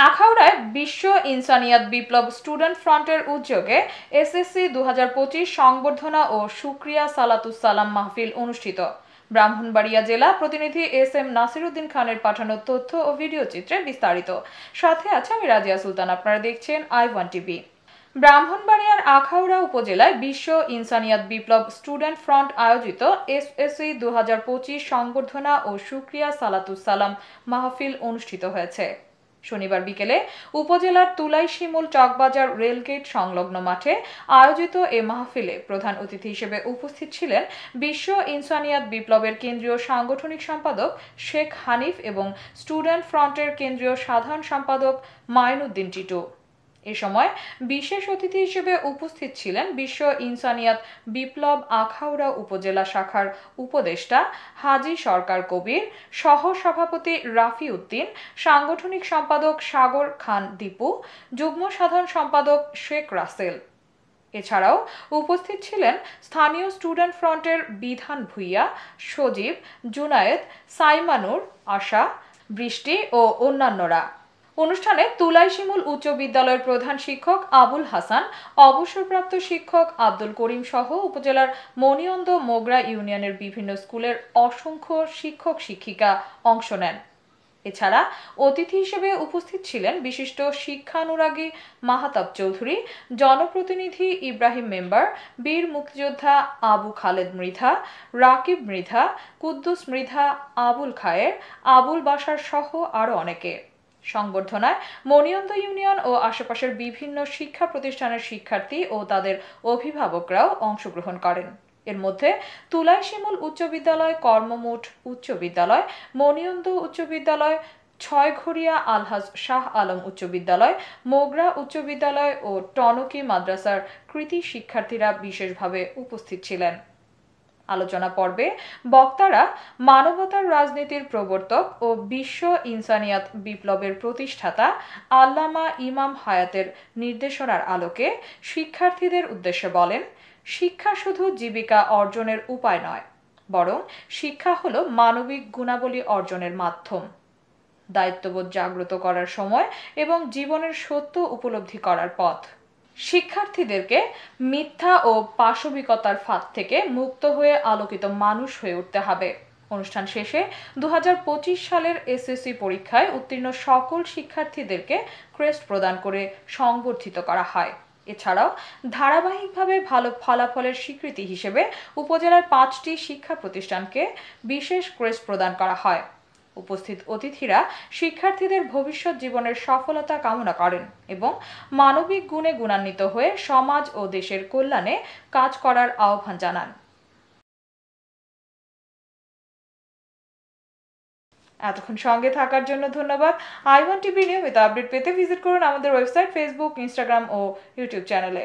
আখাউড়ায় বিশ্ব ইনসানিয়াত বিপ্লব স্টুডেন্ট ফ্রন্টের উদ্যোগে এসএসসি 2025 সংবর্ধনা ও শুকরিয়া সালাতুস সালাম মাহফিল অনুষ্ঠিত। ব্রাহ্মণবাড়িয়া জেলা প্রতিনিধি এস.এম. নাসিরউদ্দিন খানের পাঠানো তথ্য ও ভিডিও চিত্রে বিস্তারিত। সাথে আছে আমি রাজিয়া সুলতান। আপনারা দেখছেন i1 টিভি। ব্রাহ্মণবাড়িয়ার আখাউড়া উপজেলায় বিশ্ব ইনসানিয়াত বিপ্লব স্টুডেন্ট ফ্রন্ট আয়োজিত এসএসসি 2025 সংবর্ধনা ও শুকরিয়া সালাতুস সালাম মাহফিল অনুষ্ঠিত হয়েছে। শনিবার বিকেলে উপজেলার তুলাই শিমুল চকবাজার রেলগেট সংলগ্ন মাঠে আয়োজিত এ মাহফিলে প্রধান অতিথি হিসেবে উপস্থিত ছিলেন বিশ্ব ইনসানিয়াত বিপ্লবের কেন্দ্রীয় সাংগঠনিক সম্পাদক শেখ হানিফ এবং স্টুডেন্ট ফ্রন্টের কেন্দ্রীয় সাধারণ সম্পাদক মাইনুদ্দিন টিটু। এ সময় বিশেষ অতিথি হিসেবে উপস্থিত ছিলেন বিশ্ব ইনসানিয়াত বিপ্লব আখাউড়া উপজেলা শাখার উপদেষ্টা হাজী সরকার কবির, সহ সভাপতি রাফি উদ্দিন, সাংগঠনিক সম্পাদক সাগর খান দীপু, যুগ্ম সাধারণ সম্পাদক শেখ রাসেল। এছাড়াও উপস্থিত ছিলেন স্থানীয় স্টুডেন্ট ফ্রন্টের বিধান ভুইয়া, সজীব, জুনায়েদ, সাইমানুর, আশা, বৃষ্টি ও অন্যান্যরা। অনুষ্ঠানে তুলাই শিমুল উচ্চ বিদ্যালয়ের প্রধান শিক্ষক আবুল হাসান, অবসরপ্রাপ্ত শিক্ষক আব্দুল করিম সহ উপজেলার মনিয়ন্দ মোগরা ইউনিয়নের বিভিন্ন স্কুলের অসংখ্য শিক্ষক শিক্ষিকা অংশ নেন। এছাড়া অতিথি হিসেবে উপস্থিত ছিলেন বিশিষ্ট শিক্ষানুরাগী মাহাতাব চৌধুরী, জনপ্রতিনিধি ইব্রাহিম মেম্বার, বীর মুক্তিযোদ্ধা আবু খালেদ মৃধা, রাকিব মৃধা, কুদ্দুস মৃধা, আবুল খায়ের, আবুল বাশার সহ আরও অনেকে। সংবর্ধনায় মনিয়ন্দ ইউনিয়ন ও আশেপাশের বিভিন্ন শিক্ষা প্রতিষ্ঠানের শিক্ষার্থী ও তাদের অভিভাবকরাও অংশগ্রহণ করেন। এর মধ্যে তুলাই শিমুল উচ্চ বিদ্যালয়, কর্মমুঠ উচ্চ বিদ্যালয়, মনিয়ন্দ উচ্চ বিদ্যালয়, ছয়ঘরিয়া আলহাজ শাহ আলম উচ্চ বিদ্যালয়, মোগরা উচ্চ বিদ্যালয় ও টনকি মাদ্রাসার কৃতি শিক্ষার্থীরা বিশেষভাবে উপস্থিত ছিলেন। আলোচনা পর্বে বক্তারা মানবতার রাজনীতির প্রবর্তক ও বিশ্ব ইনসানিয়াত বিপ্লবের প্রতিষ্ঠাতা আল্লামা ইমাম হায়াতের নির্দেশনার আলোকে শিক্ষার্থীদের উদ্দেশ্যে বলেন, শিক্ষা শুধু জীবিকা অর্জনের উপায় নয়, বরং শিক্ষা হলো মানবিক গুণাবলী অর্জনের মাধ্যম, দায়িত্ববোধ জাগ্রত করার সময় এবং জীবনের সত্য উপলব্ধি করার পথ। শিক্ষার্থীদেরকে মিথ্যা ও পাশবিকতার ফাঁদ থেকে মুক্ত হয়ে আলোকিত মানুষ হয়ে উঠতে হবে। অনুষ্ঠান শেষে 2025 সালের এসএসসি পরীক্ষায় উত্তীর্ণ সকল শিক্ষার্থীদেরকে ক্রেস্ট প্রদান করে সংবর্ধিত করা হয়। এছাড়াও ধারাবাহিকভাবে ভালো ফলাফলের স্বীকৃতি হিসেবে উপজেলার 5টি শিক্ষা প্রতিষ্ঠানকে বিশেষ ক্রেস্ট প্রদান করা হয়। উপস্থিত অতিথিরা শিক্ষার্থীদের ভবিষ্যৎ জীবনের সফলতা কামনা করেন এবং মানবিক গুণে গুণান্বিত হয়ে সমাজ ও দেশের কল্যাণে কাজ করার আহ্বান জানান। এতক্ষণ সঙ্গে থাকার জন্য ধন্যবাদ। i1 টিভি নিয়মিত আপডেট পেতে ভিজিট করুন আমাদের ওয়েবসাইট, ফেসবুক, ইনস্টাগ্রাম ও ইউটিউব চ্যানেলে।